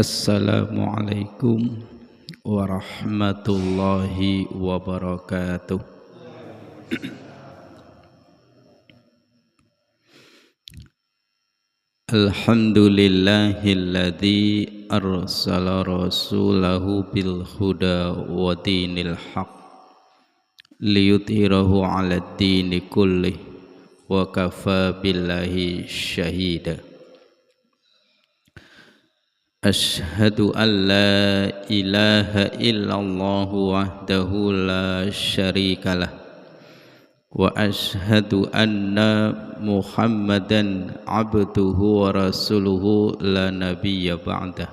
Assalamualaikum warahmatullahi wabarakatuh. Alhamdulillahilladzi arsala rasulahu bil huda wa dinil haq liyudhhirahu 'alad dini kullih wa kafa billahi syahida. Ashhadu an la ilaha illallah wahdahu la syarikalah wa ashhadu anna Muhammadan abduhu wa rasuluhu la nabiyya ba'dah.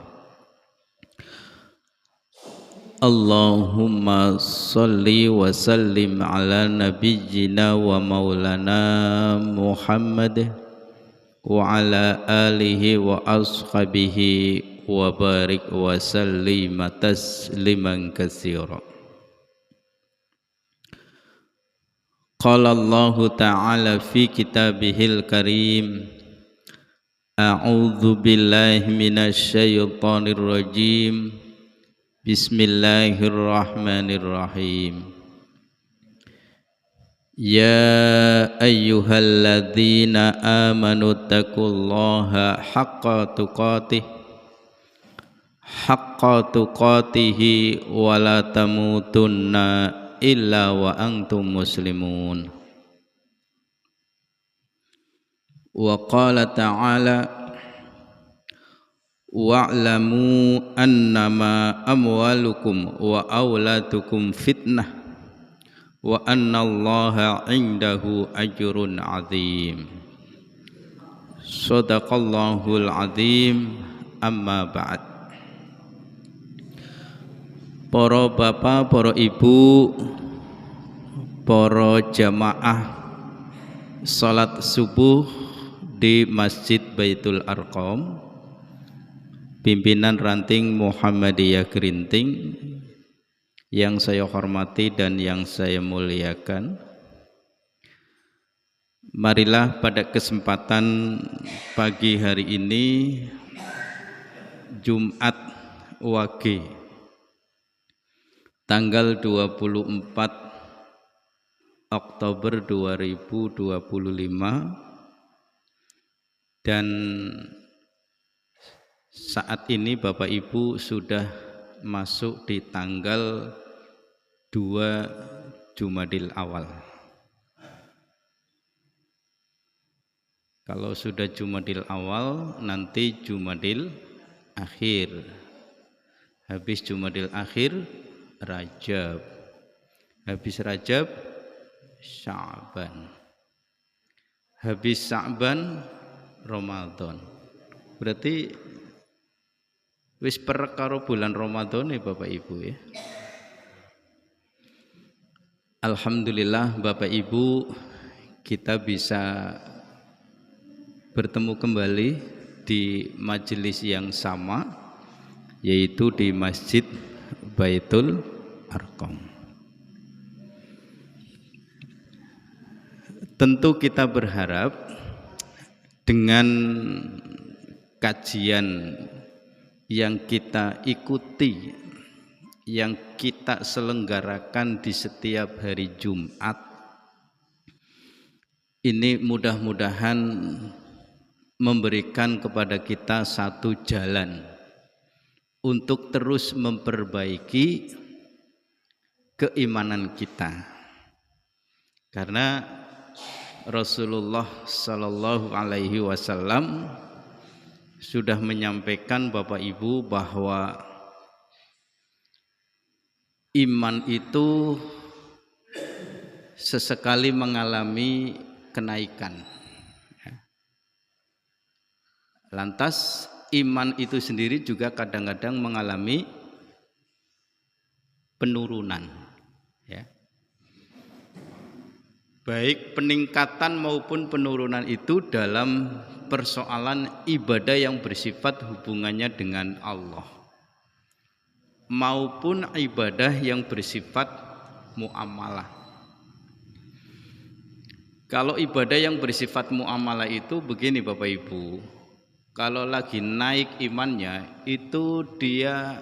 Allahumma salli wa sallim ala nabiyyina wa maulana Muhammad wa ala alihi wa ashabihi wa barik wa sallim tasliman katsira. Qala Allah ta'ala fi kitabihil karim, a'udzu billahi minasy syaithanir rajim, bismillahirrahmanirrahim. Ya ayyuhalladzina amanu taqullaha haqqa tuqatihi wa la tamutunna illa wa antum muslimun. Wa qala ta'ala wa'lamu annama amwalukum wa auladukum fitnah wa annallaha 'indahu ajrun 'azim. Shadaqallahul 'azim. Amma ba'd. Para bapak, para ibu, para jamaah salat subuh di Masjid Baitul Arqam, pimpinan ranting Muhammadiyah Gerinting yang saya hormati dan yang saya muliakan, marilah pada kesempatan pagi hari ini, Jumat Wage, tanggal 24 Oktober 2025, dan saat ini Bapak Ibu sudah masuk di tanggal 2 Jumadil Awal. Kalau sudah Jumadil Awal, nanti Jumadil Akhir. Habis Jumadil Akhir, Rajab. Habis Rajab, Sya'ban. Habis Sya'ban, Ramadan. Berarti wis perkara bulan Ramadan ya Bapak Ibu ya. Alhamdulillah Bapak Ibu, kita bisa bertemu kembali di majelis yang sama, yaitu di Masjid Baitul Arqam. Tentu kita berharap dengan kajian yang kita ikuti, yang kita selenggarakan di setiap hari Jumat, ini mudah-mudahan memberikan kepada kita satu jalan untuk terus memperbaiki keimanan kita. Karena Rasulullah Sallallahu Alaihi Wasallam sudah menyampaikan Bapak Ibu bahwa iman itu sesekali mengalami kenaikan. Lantas iman itu sendiri juga kadang-kadang mengalami penurunan, ya. Baik peningkatan maupun penurunan itu dalam persoalan ibadah yang bersifat hubungannya dengan Allah, maupun ibadah yang bersifat muamalah. Kalau ibadah yang bersifat muamalah itu begini Bapak Ibu, kalau lagi naik imannya itu dia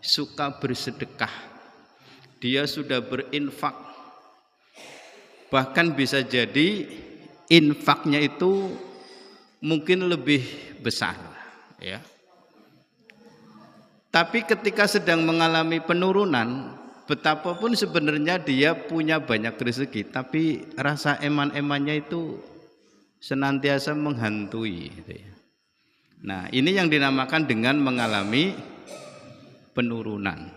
suka bersedekah, dia sudah berinfak, bahkan bisa jadi infaknya itu mungkin lebih besar, ya. Tapi ketika sedang mengalami penurunan, betapapun sebenarnya dia punya banyak rezeki, tapi rasa eman-emannya itu senantiasa menghantui, gitu ya. Nah, ini yang dinamakan dengan mengalami penurunan.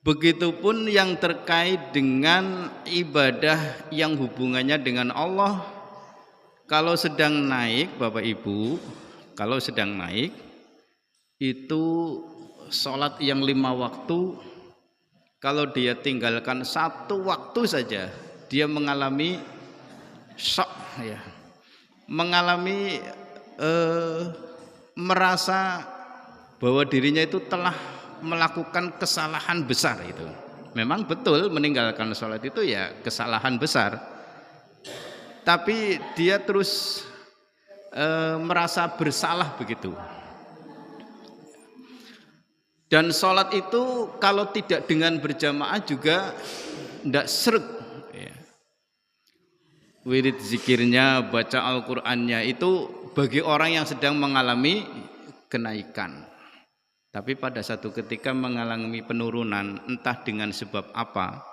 Begitupun yang terkait dengan ibadah yang hubungannya dengan Allah, kalau sedang naik, Bapak Ibu, kalau sedang naik itu sholat yang 5 waktu, kalau dia tinggalkan 1 waktu saja, dia mengalami syok, ya, mengalami merasa bahwa dirinya itu telah melakukan kesalahan besar. Itu memang betul, meninggalkan sholat itu ya kesalahan besar, tapi dia terus merasa bersalah begitu. Dan sholat itu kalau tidak dengan berjamaah juga tidak seret, ya. Wirid zikirnya, baca Al-Qur'annya itu bagi orang yang sedang mengalami kenaikan. Tapi pada satu ketika mengalami penurunan, entah dengan sebab apa,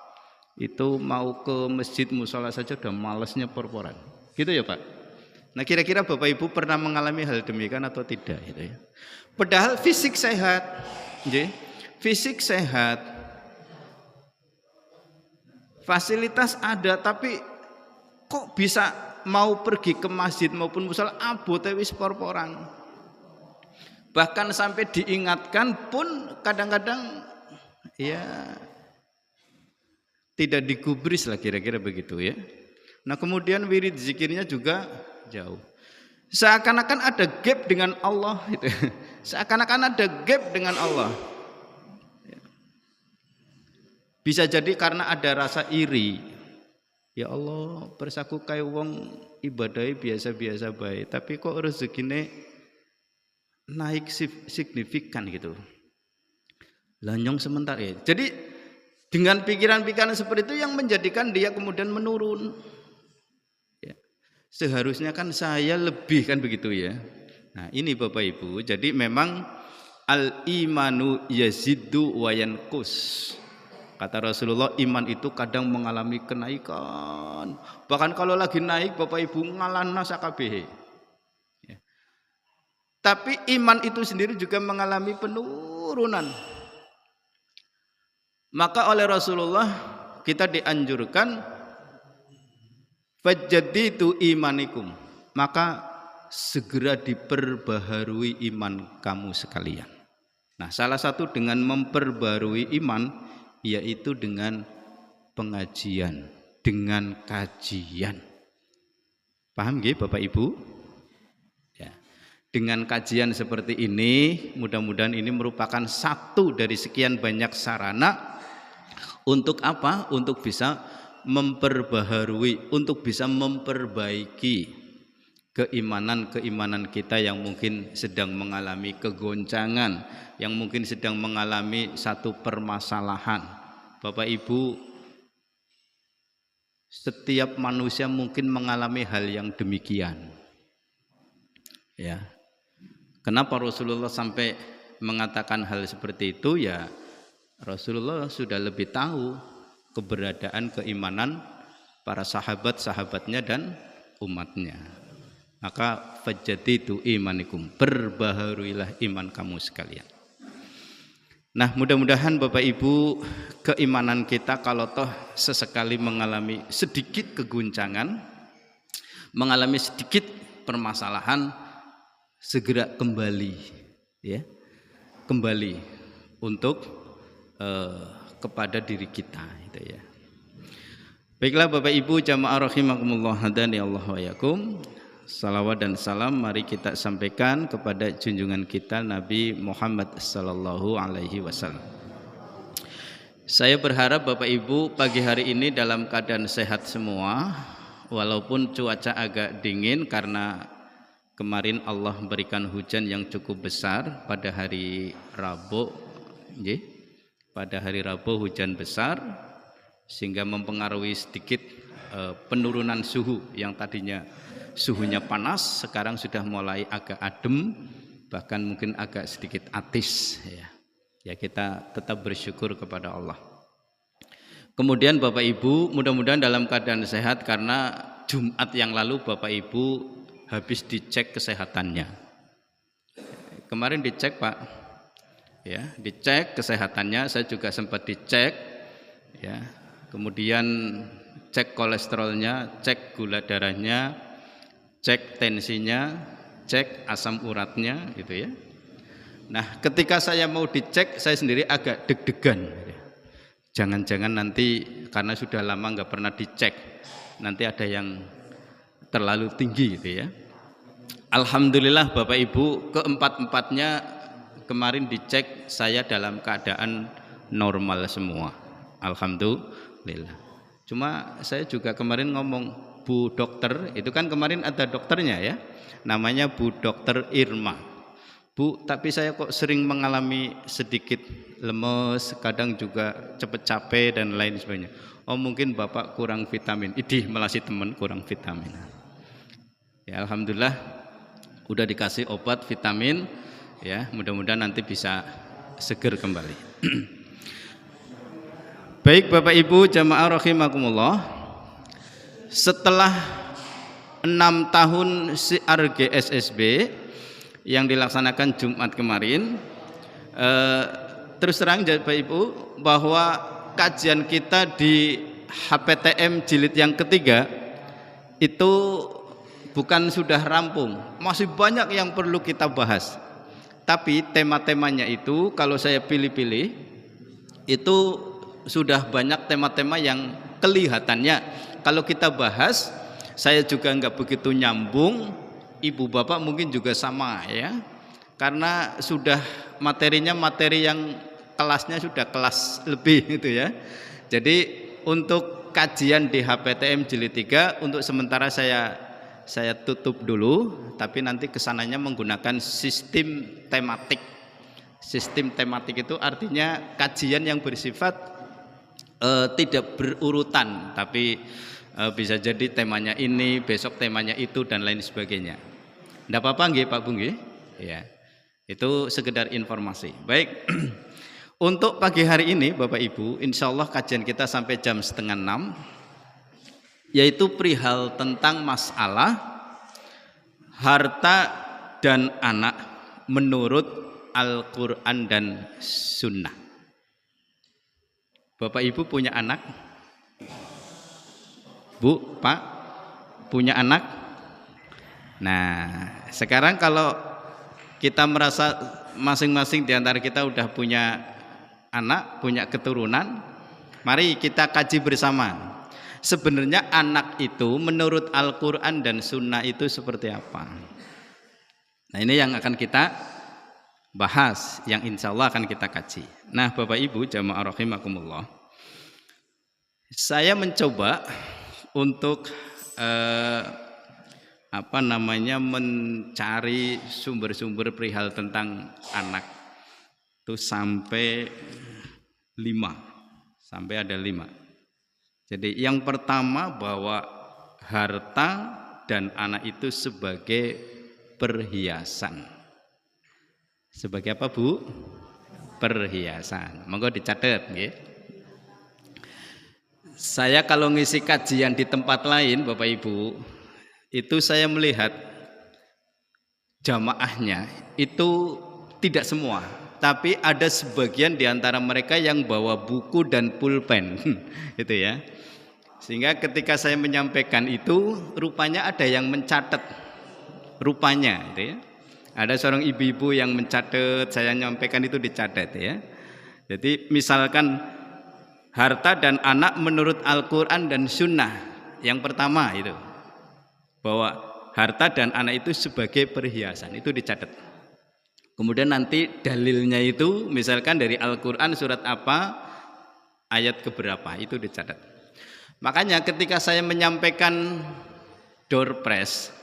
itu mau ke masjid musola saja udah malesnya porporan. Gitu ya Pak? Nah, kira-kira Bapak Ibu pernah mengalami hal demikian atau tidak, gitu ya? Padahal fisik sehat, fisik sehat, fasilitas ada, tapi kok bisa mau pergi ke masjid maupun musola abote wis porporan. Bahkan sampai diingatkan pun kadang-kadang ya tidak digubris lah, kira-kira begitu ya. Nah, kemudian wirid zikirnya juga jauh. Seakan-akan ada gap dengan Allah gitu. Seakan-akan ada gap dengan Allah. Bisa jadi karena ada rasa iri. Ya Allah, persaku kayak wong ibadahnya biasa-biasa baik, tapi kok rezekine naik signifikan gitu. Lanyong sebentar ya. Jadi dengan pikiran-pikiran seperti itu yang menjadikan dia kemudian menurun. Seharusnya kan saya lebih, kan begitu ya. Nah, ini Bapak Ibu, jadi memang al-imanu yazidu wa yanqus. Kata Rasulullah, iman itu kadang mengalami kenaikan. Bahkan kalau lagi naik Bapak Ibu ngalana sakabeh. Ya. Tapi iman itu sendiri juga mengalami penurunan. Maka oleh Rasulullah kita dianjurkan fajjadidu imanikum, maka segera diperbaharui iman kamu sekalian. Nah, salah satu dengan memperbarui iman yaitu dengan pengajian, dengan kajian. Paham nggih Bapak Ibu? Ya. Dengan kajian seperti ini, mudah-mudahan ini merupakan satu dari sekian banyak sarana untuk apa? Untuk bisa memperbaharui, untuk bisa memperbaiki keimanan kita yang mungkin sedang mengalami kegoncangan, yang mungkin sedang mengalami satu permasalahan. Bapak Ibu, setiap manusia mungkin mengalami hal yang demikian. Ya. Kenapa Rasulullah sampai mengatakan hal seperti itu? Ya, Rasulullah sudah lebih tahu keberadaan keimanan para sahabat-sahabatnya dan umatnya. Maka fajjadidu imanikum, perbaharuilah iman kamu sekalian. Nah, mudah-mudahan Bapak Ibu, keimanan kita kalau toh sesekali mengalami sedikit keguncangan, mengalami sedikit permasalahan, segera kembali, ya, kembali untuk kepada diri kita, gitu ya. Baiklah Bapak Ibu jamaah rahimakumullah, hadani Allah wa yakum. Salawat dan salam mari kita sampaikan kepada junjungan kita Nabi Muhammad sallallahu alaihi wasallam. Saya berharap Bapak Ibu pagi hari ini dalam keadaan sehat semua, walaupun cuaca agak dingin karena kemarin Allah memberikan hujan yang cukup besar pada hari Rabu, nggih. Pada hari Rabu hujan besar sehingga mempengaruhi sedikit penurunan suhu yang tadinya suhunya panas sekarang sudah mulai agak adem, bahkan mungkin agak sedikit atis ya. Ya kita tetap bersyukur kepada Allah. Kemudian Bapak Ibu mudah-mudahan dalam keadaan sehat karena Jumat yang lalu Bapak Ibu habis dicek kesehatannya. Kemarin dicek Pak, ya dicek kesehatannya, saya juga sempat dicek, ya. Kemudian cek kolesterolnya, cek gula darahnya, cek tensinya, cek asam uratnya, gitu ya. Nah, ketika saya mau dicek, saya sendiri agak deg-degan. Jangan-jangan nanti karena sudah lama nggak pernah dicek, nanti ada yang terlalu tinggi, gitu ya. Alhamdulillah Bapak Ibu, keempat-empatnya kemarin dicek saya dalam keadaan normal semua. Alhamdulillah. Cuma saya juga kemarin ngomong, Bu dokter, itu kan kemarin ada dokternya ya, namanya Bu Dokter Irma. Bu, tapi saya kok sering mengalami sedikit lemes, kadang juga cepat capek dan lain sebagainya. Oh mungkin Bapak kurang vitamin. Idih melasi teman kurang vitamin. Ya Alhamdulillah udah dikasih obat vitamin, ya mudah-mudahan nanti bisa seger kembali. Baik Bapak Ibu jamaah rahimakumullah, setelah 6 tahun CRGSSB yang dilaksanakan Jumat kemarin, terus terang Bapak Ibu bahwa kajian kita di HPTM jilid yang ketiga itu bukan sudah rampung, masih banyak yang perlu kita bahas. Tapi tema-temanya itu kalau saya pilih-pilih itu sudah banyak tema-tema yang kelihatannya kalau kita bahas saya juga nggak begitu nyambung, ibu bapak mungkin juga sama ya, karena sudah materinya materi yang kelasnya sudah kelas lebih gitu ya. Jadi untuk kajian di HPTM jilid 3 untuk sementara saya tutup dulu, tapi nanti kesananya menggunakan sistem tematik. Sistem tematik itu artinya kajian yang bersifat tidak berurutan, tapi bisa jadi temanya ini, besok temanya itu dan lain sebagainya. Tidak apa-apa nggih Pak Bung nggih? Ya. Itu sekedar informasi. Baik. Untuk pagi hari ini Bapak Ibu, insya Allah kajian kita sampai jam 5:30, yaitu perihal tentang masalah harta dan anak menurut Al-Quran dan Sunnah. Bapak Ibu punya anak? Bu, Pak, punya anak? Nah, sekarang kalau kita merasa masing-masing di antara kita udah punya anak, punya keturunan, mari kita kaji bersama. Sebenarnya anak itu menurut Al-Quran dan Sunnah itu seperti apa? Nah ini yang akan kita bahas, yang insya Allah akan kita kaji. Nah Bapak Ibu jamaah rahimakumullah, saya mencoba untuk mencari sumber-sumber perihal tentang anak itu sampai 5. Jadi yang pertama bahwa harta dan anak itu sebagai perhiasan. Sebagai apa Bu? Perhiasan. Monggo dicatat nggih. Saya kalau ngisi kajian di tempat lain Bapak Ibu, itu saya melihat jamaahnya itu tidak semua, tapi ada sebagian di antara mereka yang bawa buku dan pulpen gitu ya. Sehingga ketika saya menyampaikan itu rupanya ada yang mencatat rupanya gitu ya. Ada seorang ibu-ibu yang mencatat, saya nyampaikan itu dicatat ya. Jadi misalkan harta dan anak menurut Al-Quran dan Sunnah, yang pertama itu bahwa harta dan anak itu sebagai perhiasan, itu dicatat. Kemudian nanti dalilnya itu misalkan dari Al-Quran surat apa, ayat keberapa, itu dicatat. Makanya ketika saya menyampaikan door prize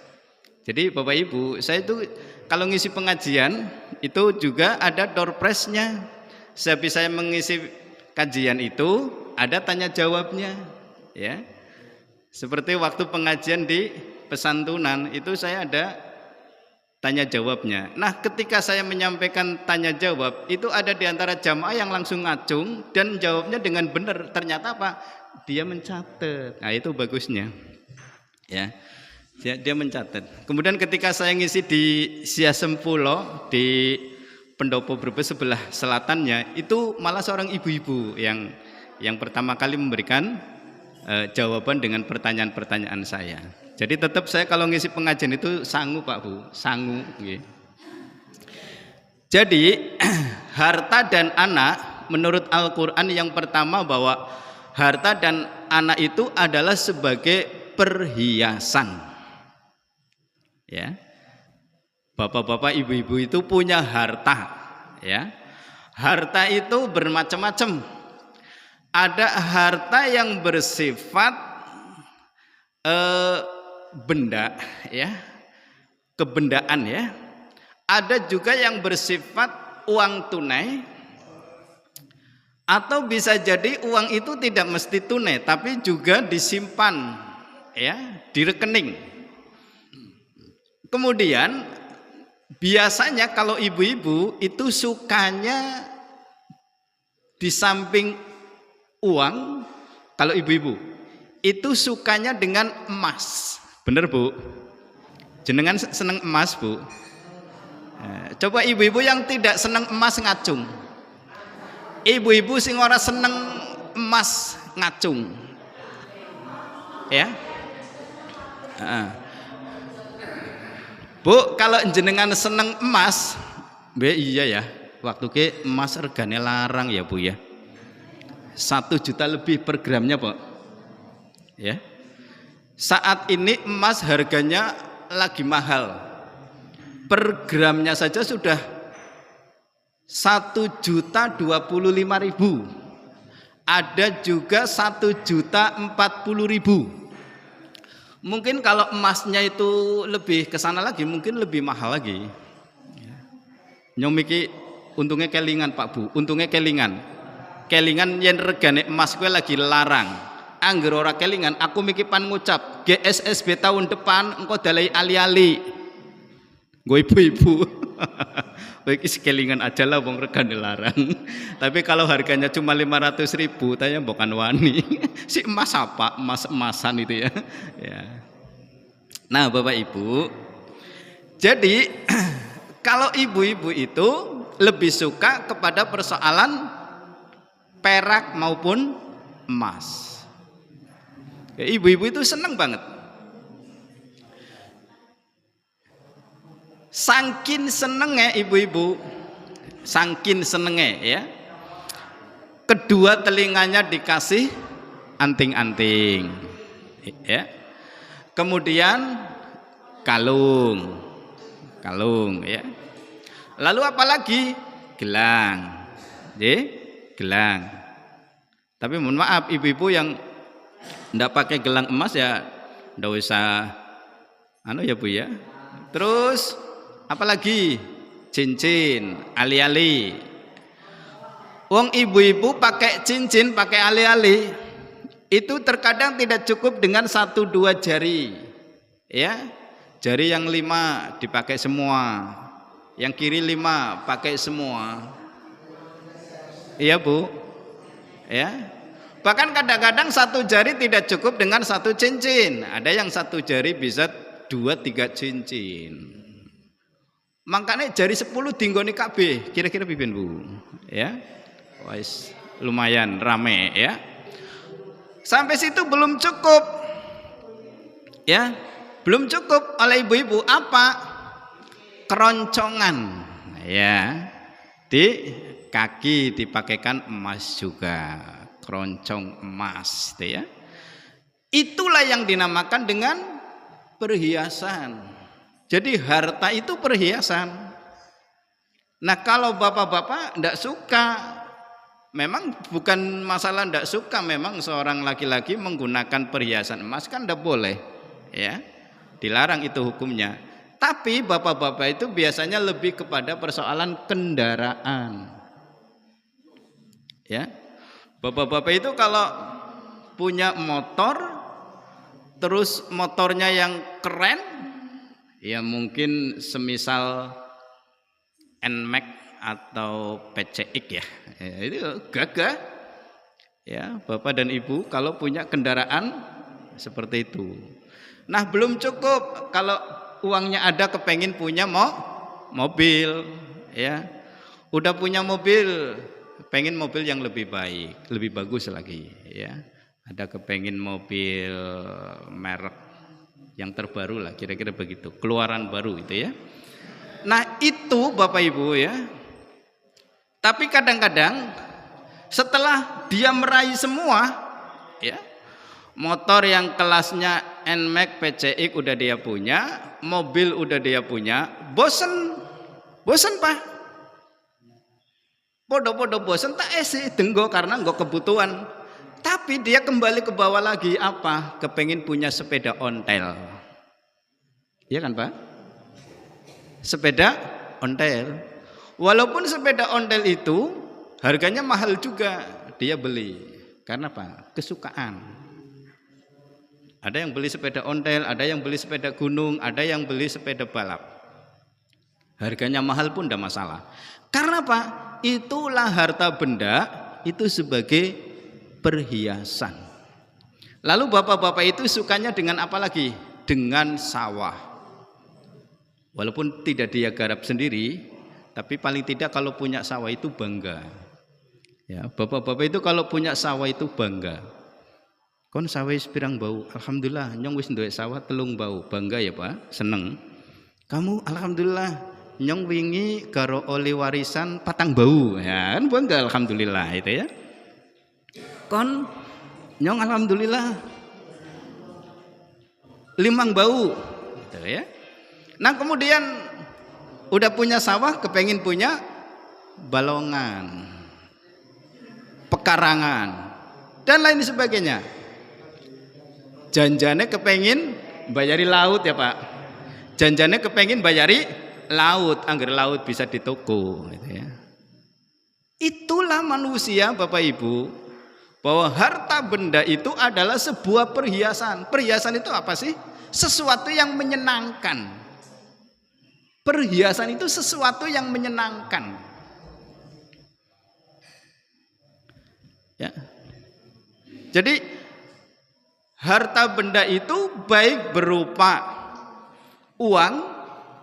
Jadi Bapak Ibu, saya itu kalau ngisi pengajian itu juga ada door prize-nya. Sehabis saya mengisi kajian itu ada tanya jawabnya, ya. Seperti waktu pengajian di Pesantunan itu saya ada tanya jawabnya. Nah, ketika saya menyampaikan tanya jawab itu ada di antara jamaah yang langsung ngacung dan jawabnya dengan benar. Ternyata apa? Dia mencatat. Nah, itu bagusnya, ya. Dia mencatat. Kemudian ketika saya ngisi di Siasempulo di Pendopo Brebes sebelah selatannya, itu malah seorang ibu-ibu yang pertama kali memberikan jawaban dengan pertanyaan-pertanyaan saya. Jadi tetap saya kalau ngisi pengajian itu sangu Pak Bu, sangu. Jadi harta dan anak menurut Al-Quran yang pertama bahwa harta dan anak itu adalah sebagai perhiasan. Ya, bapak-bapak, ibu-ibu itu punya harta, ya. Harta itu bermacam-macam. Ada harta yang bersifat benda, ya, kebendaan, ya. Ada juga yang bersifat uang tunai, atau bisa jadi uang itu tidak mesti tunai, tapi juga disimpan, ya, di rekening. Kemudian biasanya kalau ibu-ibu itu sukanya di samping uang, kalau ibu-ibu itu sukanya dengan emas. Bener Bu? Jenengan seneng emas Bu? Coba ibu-ibu yang tidak seneng emas ngacung. Ibu-ibu sing ora seneng emas ngacung. Ya? Bu, kalau jenengan seneng emas, iya ya, waktu ke emas regane larang ya Bu ya. 1 juta lebih per gramnya Pak. Ya. Saat ini emas harganya lagi mahal. Per gramnya saja sudah 1.025.000. Ada juga 1.040.000. Mungkin kalau emasnya itu lebih ke sana lagi, mungkin lebih mahal lagi. Nyomiki untungnya kelingan Pak Bu, untungnya kelingan. Kelingan yen regane emas gue lagi larang. Angger ora kelingan, aku miki pan ngucap GSSB tahun depan engko dalai ali-ali. Gue ibu-ibu. Baik kelingan aja lah wong regane larang. Tapi kalau harganya cuma 500.000, tanya bukan wani. Si emas apa? Emas-emasan itu ya. Ya. Nah, Bapak Ibu, jadi kalau ibu-ibu itu lebih suka kepada persoalan perak maupun emas. Ya, ibu-ibu itu senang banget. Sangkin senenge ibu-ibu, sangkin senenge ya. Kedua telinganya dikasih anting-anting, ya. Kemudian kalung, ya. Lalu apalagi gelang, ya, gelang. Tapi mohon maaf ibu-ibu yang ndak pakai gelang emas ya, ndak usah, ya Bu ya. Terus apalagi cincin, ali-ali. Wong ibu-ibu pakai cincin, pakai ali-ali, itu terkadang tidak cukup dengan 1-2 jari, ya. Jari yang 5 dipakai semua, yang kiri 5 pakai semua. Iya Bu, ya. Bahkan kadang-kadang 1 jari tidak cukup dengan 1 cincin. Ada yang 1 jari bisa 2-3 cincin. Makanya jari 10 dinggoni kabeh, kira-kira pipen Bu, ya. Wais lumayan rame ya. Sampai situ belum cukup, ya, belum cukup. Oleh ibu-ibu apa? Keroncongan, ya, di kaki dipakaikan emas juga, keroncong emas, gitu ya. Itulah yang dinamakan dengan perhiasan. Jadi harta itu perhiasan. Nah, kalau bapak-bapak tidak suka, memang bukan masalah tidak suka, memang seorang laki-laki menggunakan perhiasan emas kan tidak boleh, ya, dilarang itu hukumnya. Tapi bapak-bapak itu biasanya lebih kepada persoalan kendaraan. Ya. Bapak-bapak itu kalau punya motor, terus motornya yang keren, ya mungkin semisal NMAX atau PCX ya. Itu gagah. Ya, Bapak dan Ibu kalau punya kendaraan seperti itu. Nah, belum cukup kalau uangnya ada kepengen punya mobil, ya. Udah punya mobil, pengen mobil yang lebih baik, lebih bagus lagi, ya. Ada kepengen mobil merek yang terbaru lah, kira-kira begitu, keluaran baru itu ya. Nah, itu Bapak Ibu ya. Tapi kadang-kadang setelah dia meraih semua, ya, motor yang kelasnya NMAX, PCX udah dia punya, mobil udah dia punya, bosen Pak. Podo-podo bosen tak esi denggo karena nggak kebutuhan. Tapi dia kembali ke bawah lagi apa? Kepengin punya sepeda ontel. Iya kan Pak? Sepeda ontel. Walaupun sepeda ontel itu harganya mahal juga, dia beli. Karena apa? Kesukaan. Ada yang beli sepeda ontel, ada yang beli sepeda gunung, ada yang beli sepeda balap. Harganya mahal pun tidak masalah. Karena apa? Itulah harta benda itu sebagai perhiasan. Lalu bapak-bapak itu sukanya dengan apa lagi? Dengan sawah. Walaupun tidak dia garap sendiri, tapi paling tidak kalau punya sawah itu bangga. Ya, bapak-bapak itu kalau punya sawah itu bangga. Kon sawah pirang bau, alhamdulillah nyong wis duwe sawah telung bau, bangga ya Pak, seneng. Kamu alhamdulillah nyong wingi karo oli warisan patang bau, ya kan bangga alhamdulillah itu ya. Kon nyong alhamdulillah limang bau, gitu ya. Nah kemudian udah punya sawah, kepengin punya balongan, pekarangan, dan lain sebagainya. Janjane kepengin bayari laut ya Pak. Janjane kepengin bayari laut, anggar laut bisa di toko gitu ya. Itulah manusia Bapak Ibu, bahwa harta benda itu adalah sebuah perhiasan. Perhiasan itu apa sih? Sesuatu yang menyenangkan. Perhiasan itu sesuatu yang menyenangkan. Ya. Jadi harta benda itu baik berupa uang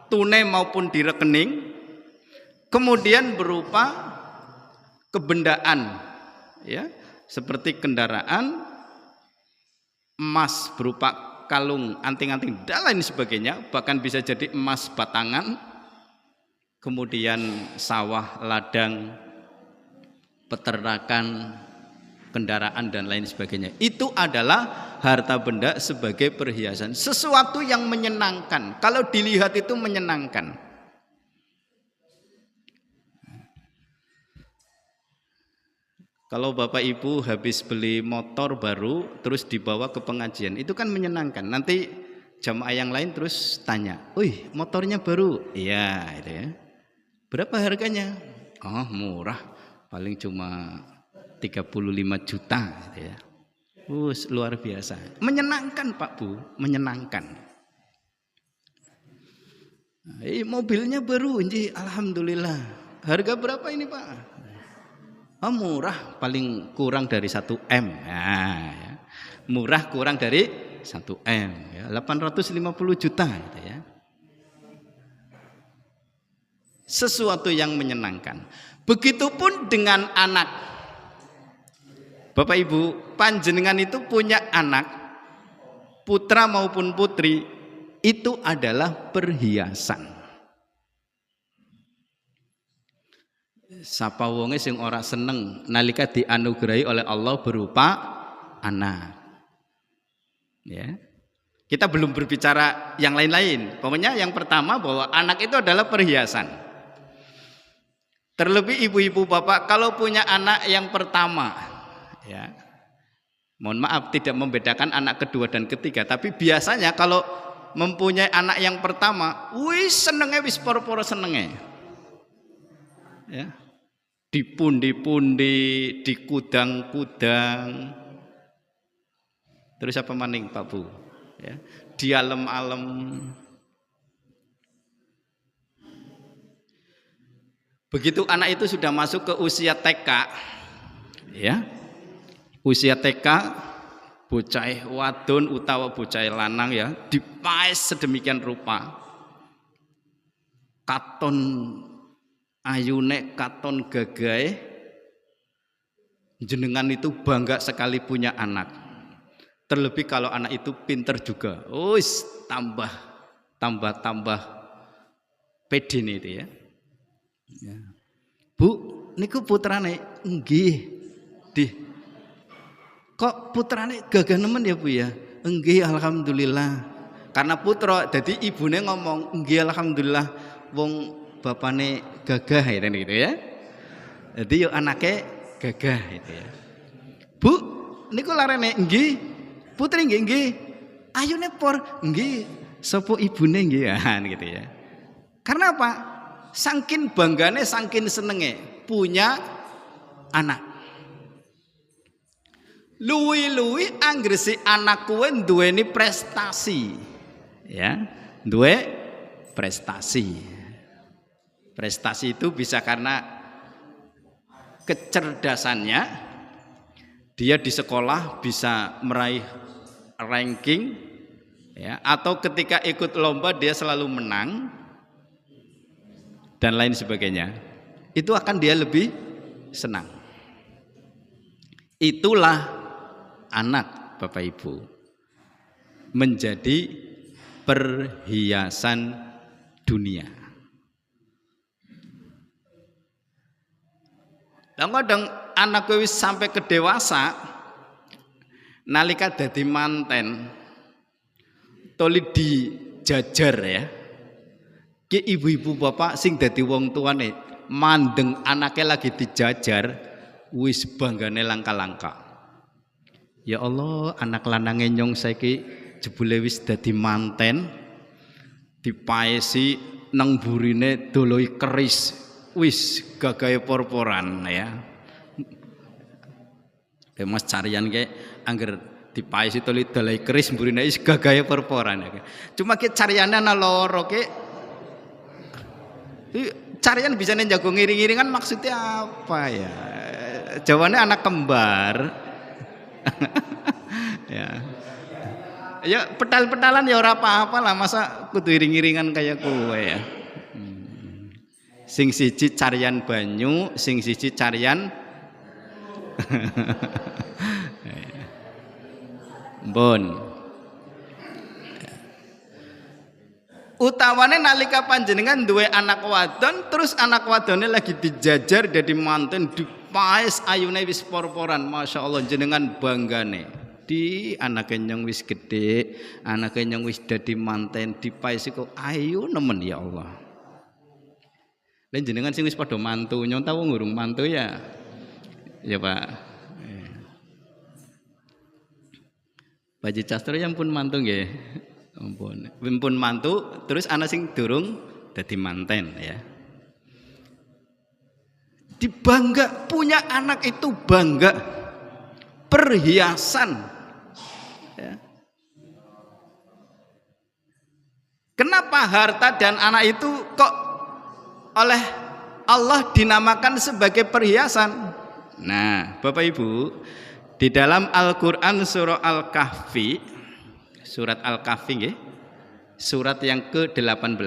tunai maupun di rekening, kemudian berupa kebendaan, ya, seperti kendaraan, emas berupa kalung, anting-anting dan lain sebagainya, bahkan bisa jadi emas batangan, kemudian sawah, ladang, peternakan, kendaraan dan lain sebagainya. Itu adalah harta benda sebagai perhiasan, sesuatu yang menyenangkan. Kalau dilihat itu menyenangkan. Kalau Bapak Ibu habis beli motor baru terus dibawa ke pengajian, itu kan menyenangkan. Nanti jamaah yang lain terus tanya, "Wih, motornya baru?" Iya, itu ya. Berapa harganya? Oh, murah. Paling cuma 35 juta gitu ya. Luar biasa. Menyenangkan Pak Bu, menyenangkan. Mobilnya baru, alhamdulillah. Harga berapa ini Pak? Oh, murah, paling kurang dari 1 M. Nah, ya. Murah kurang dari 1 M, ya. 850 juta gitu ya. Sesuatu yang menyenangkan. Begitupun dengan anak. Bapak Ibu, panjenengan itu punya anak, putra maupun putri, itu adalah perhiasan. Sapa wonge sing ora seneng nalika dianugerahi oleh Allah berupa anak. Ya. Kita belum berbicara yang lain-lain. Pokoknya yang pertama bahwa anak itu adalah perhiasan. Terlebih ibu-ibu bapak kalau punya anak yang pertama, ya, mohon maaf tidak membedakan anak kedua dan ketiga, tapi biasanya kalau mempunyai anak yang pertama, wis senenge wis poro-poro senenge. Ya. Dipundi-pundi, dikudang-kudang. Terus apa maning Pak Bu? Ya. Dialem-alem. Begitu anak itu sudah masuk ke usia TK, ya, usia TK, bocah wadon utawa bocah lanang ya, dipaes sedemikian rupa, katon ayune, katon gagahe, jenengan itu bangga sekali punya anak. Terlebih kalau anak itu pinter juga, tambah pede nih itu ya. Ya. Bu, niku putrane nggih. Kok putrane gagah nemen ya Bu ya? Nggih alhamdulillah. Karena putra jadi ibune ngomong nggih alhamdulillah wong bapane gagah gitu ya. Jadi yo anake gagah itu ya. Bu, niku larene nggih. Putri nggih. Ayune por nggih. Sapa ibune nggih gitu ya. Karena apa? Saking banggane, saking senenge punya anak. Luwi-luwi anggere anak kuwe duweni prestasi. Ya, duwe prestasi. Prestasi itu bisa karena kecerdasannya, dia di sekolah bisa meraih ranking, ya, atau ketika ikut lomba dia selalu menang. Dan lain sebagainya, itu akan dia lebih senang. Itulah anak Bapak Ibu menjadi perhiasan dunia. Kadang anak wis sampai ke dewasa, nalika dadi manten, toli dijajar ya. Ki ibu-ibu bapak sing dadi wong tuane mandeng anaknya lagi dijajar, wis banggane langka-langka. Ya Allah, anak lanange nyong saiki jebule wis dadi manten, dipaesi nang burine doloi keris, wis gagahe porporan ya. Mas carian ke angger dipaesi doloi keris burine wis gagahe porporan ya. Cuma ki cariane ana loro ke carian bisa jago ngiring-ngiringan maksudnya apa ya? Jawabannya anak kembar. Ya. Ya pedal-pedalan ya ora apa-apa lah, masa kudu iring-iringan kayak kowe ya. Sing siji carian banyu, sing siji carian Mbon. Utawane nalika panjenengan duwe anak wadon, terus anak wadone lagi dijajar jadi manten, dipaes ayune wis porporan, masya Allah jenengan banggane. Di anak nyong wis gede, anak nyong wis dadi manten, dipaesi kok ayu nemen ya Allah. Lan jenengan sing wis padha mantu, nyong tahu ngurung mantu ya. Ya Pak. Pak Castro yang pun mantu nggih. Ampun mantu, terus anak sing durung dadi manten ya. Dibangga punya anak itu bangga, perhiasan. Ya. Kenapa harta dan anak itu kok oleh Allah dinamakan sebagai perhiasan? Nah, Bapak Ibu, di dalam Al-Qur'an surah Al-Kahfi, surat Al-Kahfi nggih, surat yang ke-18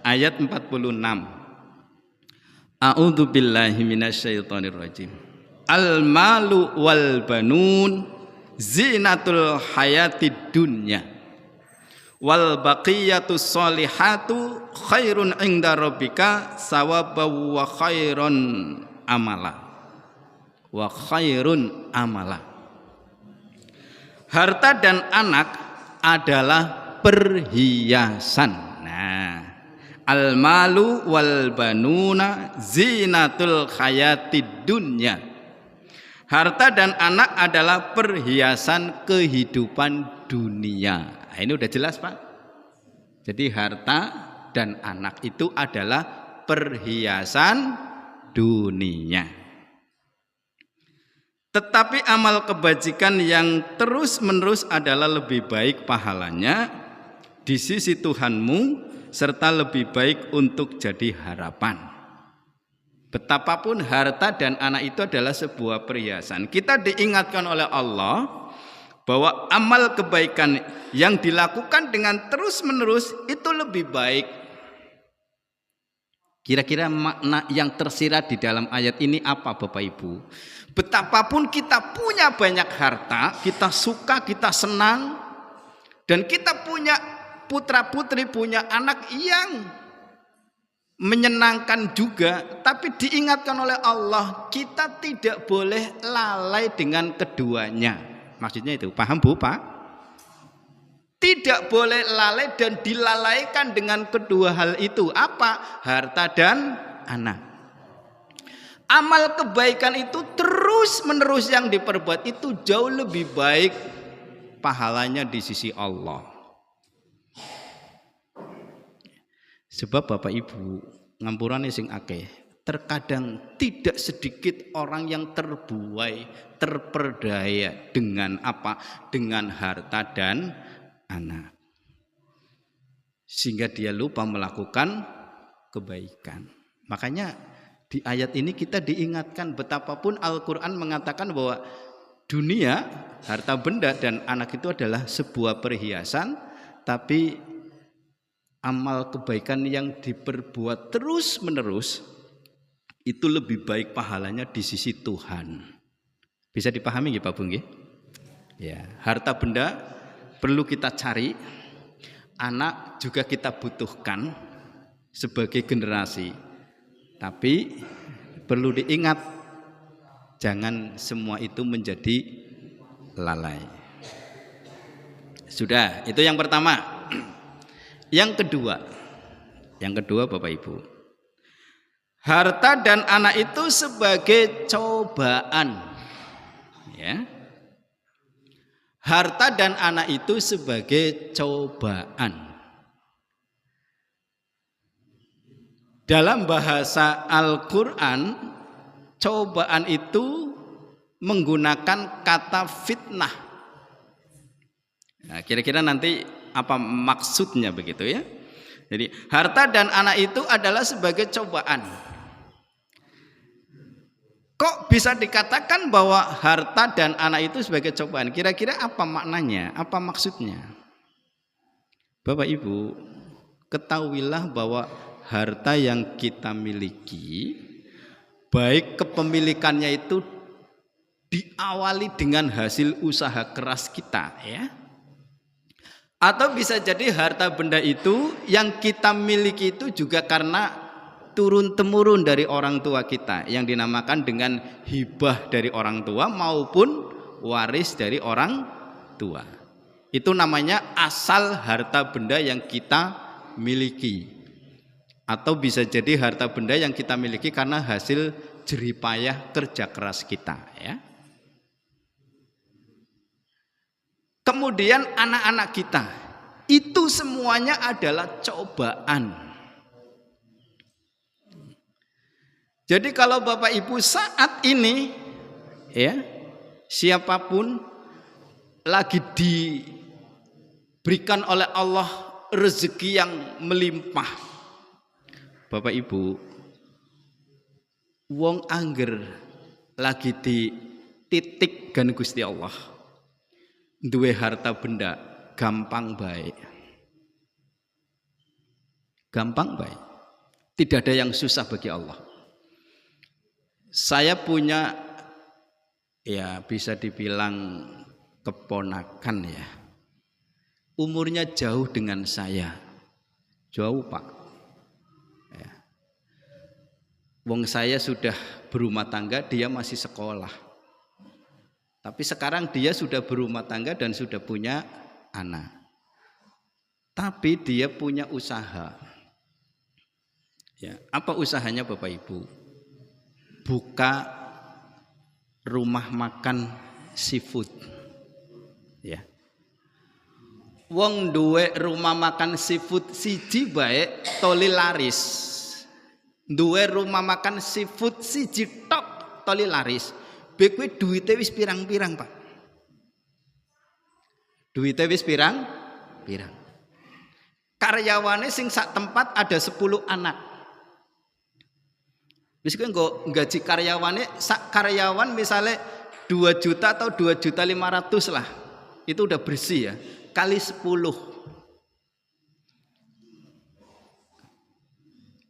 ayat 46. A'udzu billahi minasyaitonir rajim. Al-malu wal banun zinatul hayatid dunya wal baqiyatus sholihatu khairun inda rabbika sawaban wa khairun amala. Wa khairun amala. Harta dan anak adalah perhiasan. Nah, al-malu wal banuna zinatul hayatid dunya. Harta dan anak adalah perhiasan kehidupan dunia. Nah, ini udah jelas Pak. Jadi harta dan anak itu adalah perhiasan dunia. Tetapi amal kebajikan yang terus-menerus adalah lebih baik pahalanya di sisi Tuhanmu, serta lebih baik untuk jadi harapan. Betapapun harta dan anak itu adalah sebuah perhiasan, kita diingatkan oleh Allah bahwa amal kebaikan yang dilakukan dengan terus-menerus itu lebih baik. Kira-kira makna yang tersirat di dalam ayat ini apa, Bapak Ibu? Betapapun kita punya banyak harta, kita suka, kita senang, dan kita punya putra-putri, punya anak yang menyenangkan juga, tapi diingatkan oleh Allah, kita tidak boleh lalai dengan keduanya. Maksudnya itu, paham Bu, Pak? Tidak boleh lalai dan dilalaikan dengan kedua hal itu. Apa? Harta dan anak. Amal kebaikan itu terus-menerus yang diperbuat itu jauh lebih baik pahalanya di sisi Allah. Sebab Bapak Ibu, ngampurane sing akeh, terkadang tidak sedikit orang yang terbuai, terperdaya dengan apa? Dengan harta dan anak. Sehingga dia lupa melakukan kebaikan. Makanya di ayat ini kita diingatkan betapapun Al-Quran mengatakan bahwa dunia, harta benda dan anak itu adalah sebuah perhiasan, tapi amal kebaikan yang diperbuat terus-menerus itu lebih baik pahalanya di sisi Tuhan. Bisa dipahami nggih Pak Bung nggih? Ya, harta benda perlu kita cari, anak juga kita butuhkan sebagai generasi. Tapi perlu diingat, jangan semua itu menjadi lalai. Sudah, itu yang pertama. Yang kedua Bapak Ibu, harta dan anak itu sebagai cobaan, ya. Harta dan anak itu sebagai cobaan. Dalam bahasa Al-Quran, cobaan itu menggunakan kata fitnah. Nah, kira-kira nanti apa maksudnya begitu ya? Jadi harta dan anak itu adalah sebagai cobaan. Kok bisa dikatakan bahwa harta dan anak itu sebagai cobaan? Kira-kira apa maknanya? Apa maksudnya? Bapak Ibu, ketahuilah bahwa harta yang kita miliki, baik kepemilikannya itu diawali dengan hasil usaha keras kita, ya. Atau bisa jadi harta benda itu yang kita miliki itu juga karena turun-temurun dari orang tua kita, yang dinamakan dengan hibah dari orang tua maupun waris dari orang tua. Itu namanya asal harta benda yang kita miliki. Atau bisa jadi harta benda yang kita miliki karena hasil jeripayah kerja keras kita, ya. Kemudian anak-anak kita, itu semuanya adalah cobaan. Jadi kalau Bapak Ibu saat ini, ya, siapapun lagi diberikan oleh Allah rezeki yang melimpah, Bapak Ibu, wong angger lagi di titik gan Gusti Allah, duwe harta benda gampang baik. Gampang baik. Tidak ada yang susah bagi Allah. Saya punya, ya bisa dibilang keponakan ya. Umurnya jauh dengan saya. Jauh Pak. Ya. Wong saya sudah berumah tangga, dia masih sekolah. Tapi sekarang dia sudah berumah tangga dan sudah punya anak. Tapi dia punya usaha. Ya, apa usahanya Bapak Ibu? Buka rumah makan seafood. Ya. Wong duwe rumah makan seafood siji bae toli laris. Duwe rumah makan seafood siji tok toli laris. Be kuwi duwite wis pirang-pirang, Pak. Duwite wis pirang-pirang. Karyawane sing sak tempat ada 10 anak. Wis kuwi nggo gaji karyawane sak karyawan misalnya 2 juta atau 2.500.000 lah. Itu udah bersih ya. Kali 10.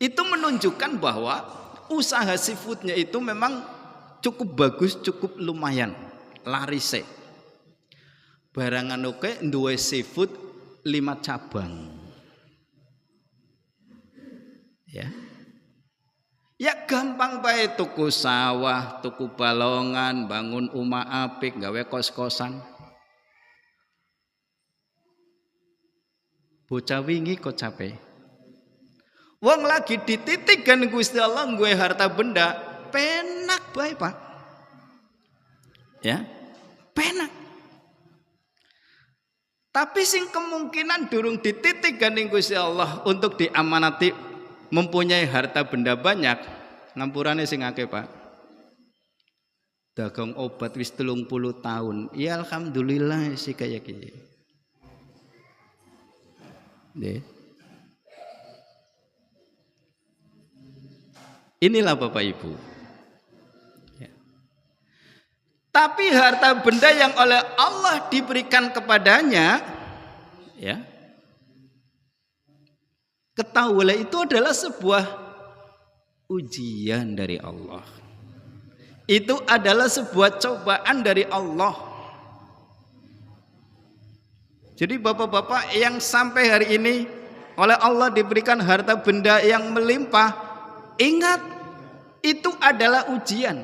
Itu menunjukkan bahwa usaha seafoodnya itu memang cukup bagus, cukup lumayan larise. Barangan oke duwe seafood 5 cabang. Ya. Ya gampang bae tuku sawah, tuku balongan, bangun omah apik, gawe kos-kosan. Bocah wingi kok capek. Wong lagi dititik kan Gusti Allah gue harta benda, penak bae, Pak. Ya. Penak. Tapi sing kemungkinan durung dititik kan Gusti Allah untuk diamanati mempunyai harta benda banyak, ngampurane sing akeh, Pak. Dagang obat wis 30 tahun. Ya alhamdulillah sih kayak gini. Inilah Bapak Ibu. Ya. Tapi harta benda yang oleh Allah diberikan kepadanya, ya, ketahuilah itu adalah sebuah ujian dari Allah. Itu adalah sebuah cobaan dari Allah. Jadi bapak-bapak yang sampai hari ini oleh Allah diberikan harta benda yang melimpah, ingat itu adalah ujian.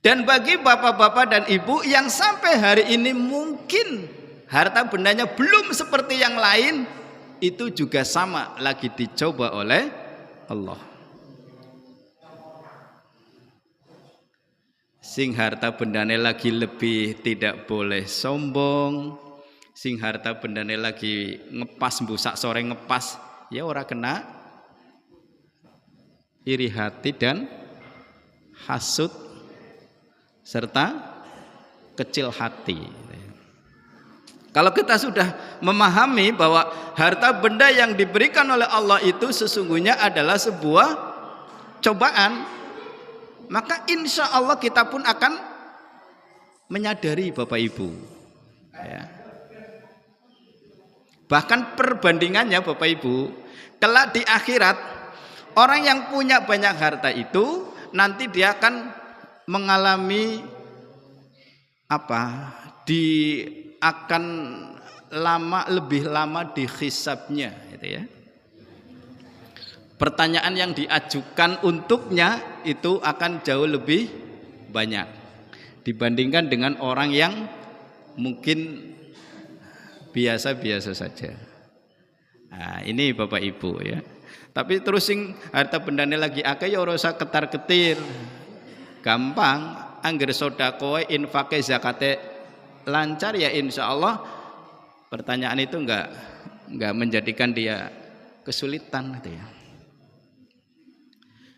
Dan bagi bapak-bapak dan ibu yang sampai hari ini mungkin harta bendanya belum seperti yang lain, itu juga sama lagi dicoba oleh Allah. Sing harta bendane lagi lebih tidak boleh sombong. Sing harta bendane lagi ngepas mbusak sore ngepas, ya ora kena iri hati dan hasud serta kecil hati. Kalau kita sudah memahami bahwa harta benda yang diberikan oleh Allah itu sesungguhnya adalah sebuah cobaan, maka insya Allah kita pun akan menyadari Bapak Ibu. Ya. Bahkan perbandingannya Bapak Ibu, kelak di akhirat orang yang punya banyak harta itu nanti dia akan mengalami apa? Akan lebih lama dihisabnya, gitu ya. Pertanyaan yang diajukan untuknya itu akan jauh lebih banyak dibandingkan dengan orang yang mungkin biasa-biasa saja. Nah, ini Bapak Ibu ya. Tapi terus sing harta bendane lagi akeh ya ora usah ketar-ketir. Gampang, angger sedekah, infake, zakate lancar ya insya Allah. Pertanyaan itu enggak menjadikan dia kesulitan gitu ya.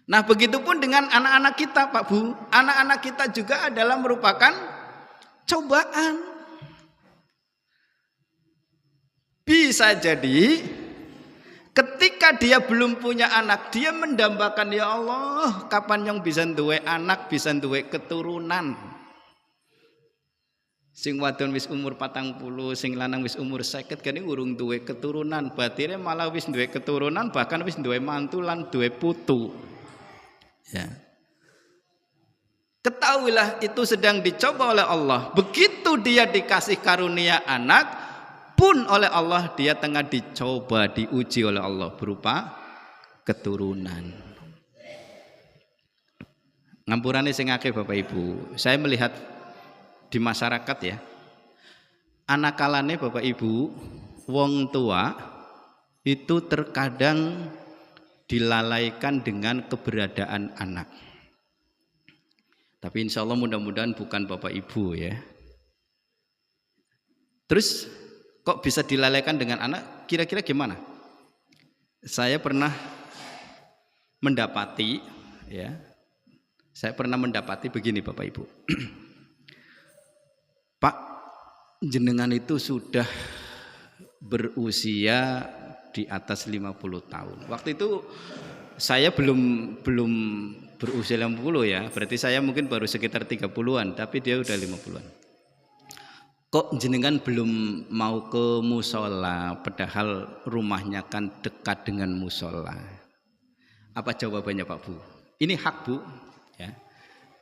Nah begitupun dengan anak-anak kita Pak Bu. Anak-anak kita juga adalah merupakan cobaan. Bisa jadi ketika dia belum punya anak, dia mendambakan, ya Allah kapan yang bisa duwe anak, bisa duwe keturunan. Sing wadon wis umur 40, sing lanang wis umur 50 kene urung duwe keturunan, batire malah wis duwe keturunan, bahkan wis duwe mantu lan duwe putu. Ya. Ketahuilah itu sedang dicoba oleh Allah. Begitu dia dikasih karunia anak pun oleh Allah, dia tengah dicoba, diuji oleh Allah berupa keturunan. Ngampurane sing akeh Bapak Ibu. Saya melihat di masyarakat ya, anak kalane Bapak Ibu, wong tua itu terkadang dilalaikan dengan keberadaan anak. Tapi insya Allah mudah-mudahan bukan Bapak Ibu ya. Terus kok bisa dilalaikan dengan anak? Kira-kira gimana? Saya pernah mendapati ya. Saya pernah mendapati begini Bapak Ibu. Pak, jenengan itu sudah berusia di atas 50 tahun. Waktu itu saya belum berusia 50 ya. Berarti saya mungkin baru sekitar 30-an, tapi dia udah 50-an. Kok jenengan belum mau ke musola padahal rumahnya kan dekat dengan musola? Apa jawabannya Pak Bu? Ini hak Bu ya.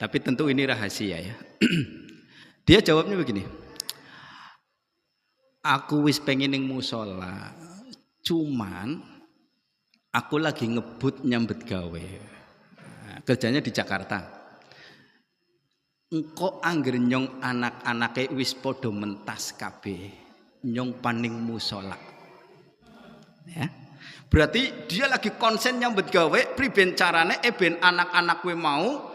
Tapi tentu ini rahasia ya. Dia jawabnya begini. Aku wis pengen ning musola, cuman aku lagi ngebut nyambet gawe. Nah, kerjanya di Jakarta. Engko angger nyong anak-anake wis podo mentas kabeh, nyong paning musola. Ya. Berarti dia lagi konsen nyambet gawe, priben carane ben anak-anak kowe mau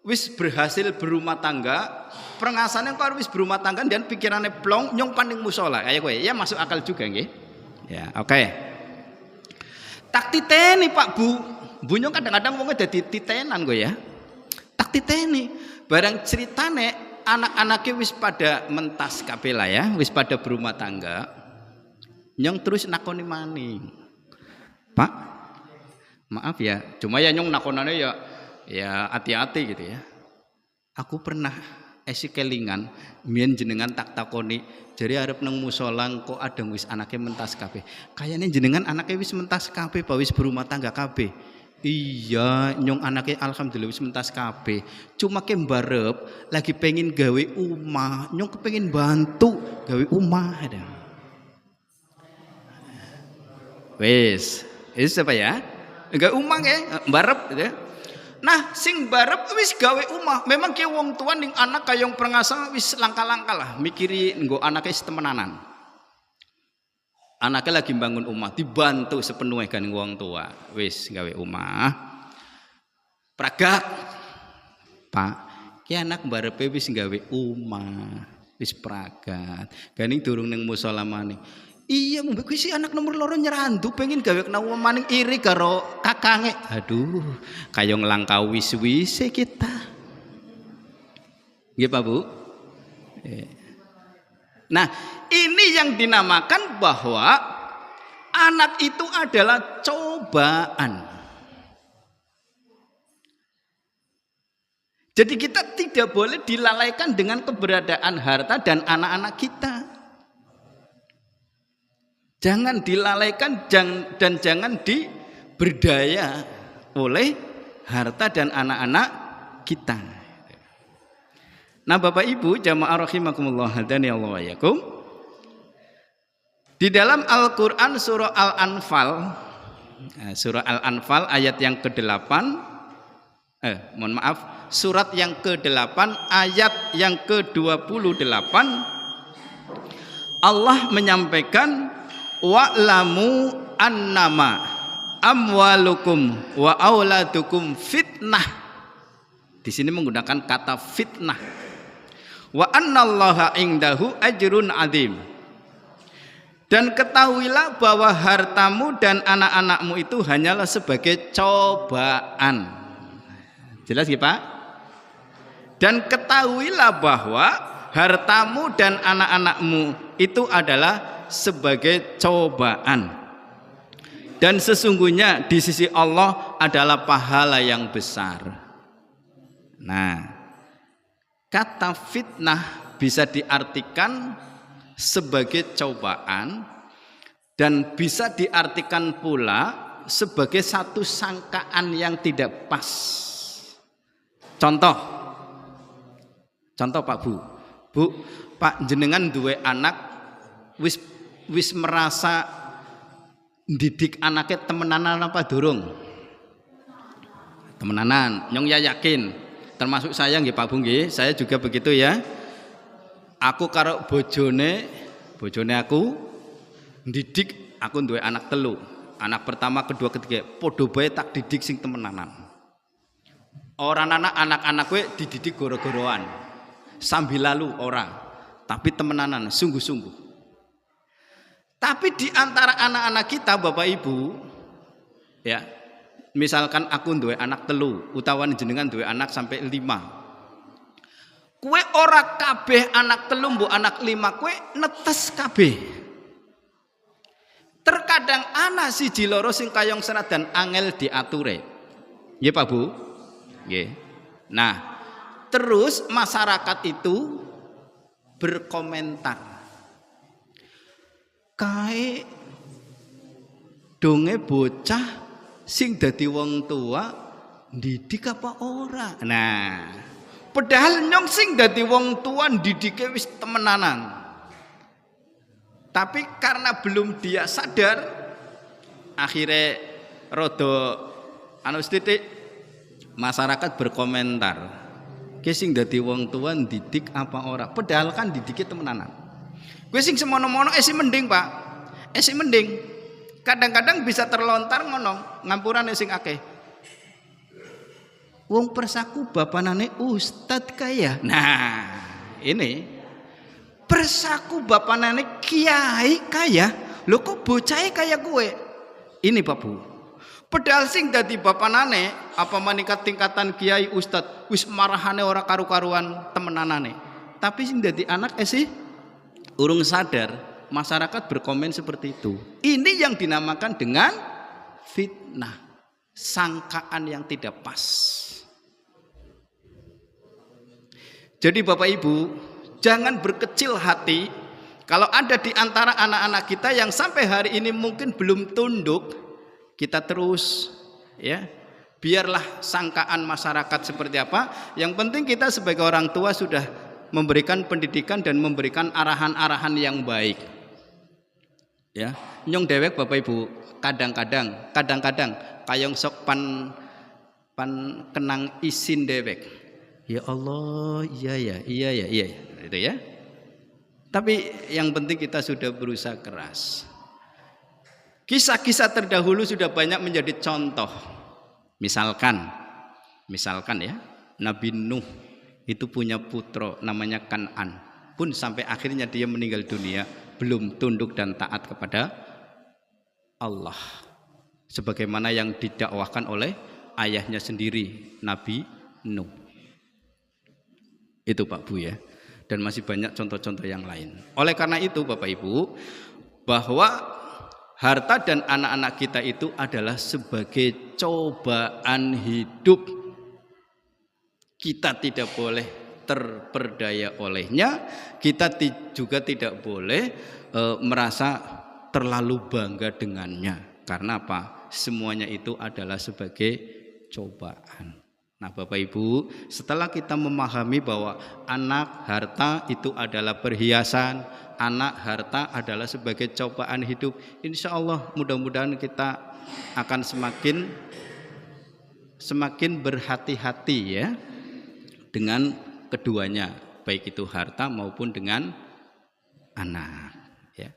wis berhasil berumah tangga, prengasane kok wis berumah tangga dan pikirannya plong nyong paning musola kayak kowe. Ya masuk akal juga nggih. Ya, oke. Tak titeni Pak Bu. Bu nyong kadang-kadang wong dadi titenan gue ya. Tak titeni. Barang ceritane anak-anake wis pada mentas kabeh lah ya, wis pada berumah tangga. Nyong terus nakoni maning. Pak, maaf ya, cuma ya nyong nakonane ya hati-hati gitu ya. Aku pernah kelingan mien jenengan tak takoni jadi arep nang musola kok ada wis anake mentas kabeh. Kayane jenengan anake wis mentas kabeh, wis berumah tangga kabeh. Iya, nyong anake alhamdulillah wis mentas kabeh. Cuma ke mbarep lagi pengen gawe omah, nyong kepengin bantu gawe omah ada. Wis apa ya? Gawe omah ya, mbarep gitu ya. Nah, sing barep wis gawe omah. Memang ke wong tua ning anak kayong prengasa wis langka-langka lah mikiri nggo anake temenanan. Anaknya lagi bangun omah, dibantu sepenuhnya kan wong tua. Wis gawe omah. Pragak. Pak, ki anak barepe wis gawe omah, wis pragat. Ganing durung ning musala maning. Iya, mbok si anak nomor loro nyerandu pengen gawe kena maning iri karo kakange. Aduh, kayong langka wis-wise kita. Nggih Pak Bu? Nah, ini yang dinamakan bahwa anak itu adalah cobaan. Jadi kita tidak boleh dilalaikan dengan keberadaan harta dan anak-anak kita. Jangan dilalaikan dan jangan diberdaya oleh harta dan anak-anak kita. Nah Bapak Ibu jamaah rahimakumullah hadani Allah wa yakum. Di dalam Al-Quran surah Al-Anfal ayat yang ke-8 surat yang ke-8 ayat yang ke-28 Allah menyampaikan wa'lamu annama amwalukum wa auladukum fitnah. Di sini menggunakan kata fitnah. Wa annallaha indahu ajrun adzim. Dan ketahuilah bahwa hartamu dan anak-anakmu itu hanyalah sebagai cobaan. Jelas ya Pak? Dan ketahuilah bahwa hartamu dan anak-anakmu itu adalah sebagai cobaan, dan sesungguhnya di sisi Allah adalah pahala yang besar. Nah, kata fitnah bisa diartikan sebagai cobaan dan bisa diartikan pula sebagai satu sangkaan yang tidak pas. Contoh Pak Bu, Pak jenengan duwe anak wis merasa didik anaknya temenanan apa durung? Temenanan, nyong ya yakin. Termasuk saya nggih Pak Bu nggih, saya juga begitu ya. Aku karo bojone aku didik, aku duwe anak telu. Anak pertama, kedua, ketiga, podo bae tak didik sing temenanan. Orang anak-anak kowe dididik goro-goroan. Sambil lalu orang. tapi temenanan sungguh-sungguh. Tapi di antara anak-anak kita Bapak Ibu, ya, misalkan aku duwe anak telu, utawa jenengan duwe anak sampai 5. Kue ora kabeh anak telu mbok anak 5 kue netes kabeh. Terkadang anak siji loro sing kayong senajan angel diature. Nggih Pak Bu? Nggih. Nah, terus masyarakat itu berkomentar. Kae donge bocah sing dadi wong tua didik apa ora? Nah, padahal nyong sing dadi wong tua didike wis temenanan. Tapi karena belum dia sadar, akhirnya rodo titik masyarakat berkomentar, "Ki sing dadi wong tua didik apa ora?" Padahal kan didiknya temenanan. Gue sing semono-mono esi mending Pak, esi mending. Kadang-kadang bisa terlontar ngono ngampuran sing akeh. Wong persaku bapanane ustad kaya. Nah, ini persaku bapanane kiai kaya. Lho kok bocahe kaya gue? Ini Pak Bu. Padahal sing dadi bapanane apa meningkat tingkatan kiai ustad wis marahane ora karu-karuan temenanane. Tapi sing dadi anak esi urung sadar, masyarakat berkomen seperti itu. Ini yang dinamakan dengan fitnah, sangkaan yang tidak pas. Jadi Bapak Ibu, jangan berkecil hati kalau ada di antara anak-anak kita yang sampai hari ini mungkin belum tunduk, kita terus ya, biarlah sangkaan masyarakat seperti apa. Yang penting kita sebagai orang tua sudah memberikan pendidikan dan memberikan arahan-arahan yang baik. Ya, nyong dewek Bapak Ibu, kadang-kadang kayong sok pan kenang isin dewek. Ya Allah, iya ya, itu ya. Tapi yang penting kita sudah berusaha keras. Kisah-kisah terdahulu sudah banyak menjadi contoh. Misalkan ya, Nabi Nuh itu punya putra namanya Kan'an, pun sampai akhirnya dia meninggal dunia belum tunduk dan taat kepada Allah sebagaimana yang didakwahkan oleh ayahnya sendiri Nabi Nuh. Itu Pak Bu ya. Dan masih banyak contoh-contoh yang lain. Oleh karena itu Bapak Ibu, bahwa harta dan anak-anak kita itu adalah sebagai cobaan hidup. Kita tidak boleh terperdaya olehnya, kita juga tidak boleh merasa terlalu bangga dengannya. Karena apa? Semuanya itu adalah sebagai cobaan. Nah Bapak Ibu, setelah kita memahami bahwa anak harta itu adalah perhiasan, anak harta adalah sebagai cobaan hidup, insya Allah mudah-mudahan kita akan semakin berhati-hati ya dengan keduanya, baik itu harta maupun dengan anak ya.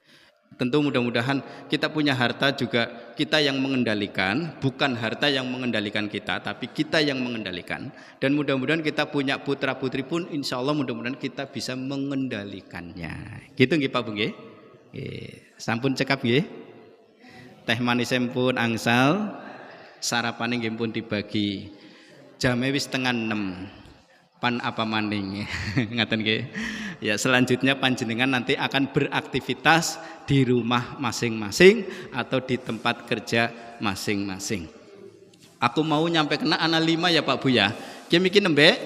Tentu mudah-mudahan kita punya harta juga kita yang mengendalikan, bukan harta yang mengendalikan kita, tapi kita yang mengendalikan. Dan mudah-mudahan kita punya putra-putri pun insya Allah mudah-mudahan kita bisa mengendalikannya. Gitu nggih Pak Bu nggih? Sampun cekap nggih? Teh manis pun angsal, sarapane nggih pun dibagi. Jame wis 5:30. Pan apa maning ngaten nggih. Ya selanjutnya panjenengan nanti akan beraktivitas di rumah masing-masing atau di tempat kerja masing-masing. Aku mau nyampe kena ana 5 ya Pak Bu ya. Ki miki nembe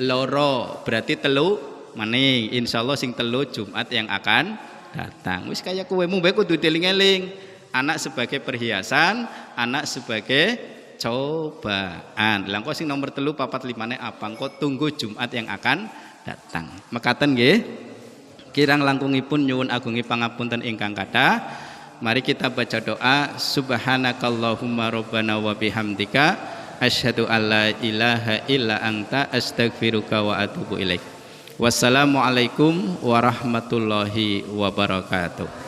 loro berarti telu maning. Insyaallah sing telu Jumat yang akan datang. Wis kaya kowe mung bae kudu dieling-eling. Anak sebagai perhiasan, anak sebagai cobaan. Langkau sing nomor 3, 4, 5 apa? Engko tunggu Jumat yang akan datang. Mekaten nggih. Kirang langkungipun nyuwun agungi pangapunten ingkang kathah. Mari kita baca doa. Subhanakallahumma rabbana wa bihamdika asyhadu alla ilaha illa anta astaghfiruka wa atubu ilaik. Wassalamualaikum warahmatullahi wabarakatuh.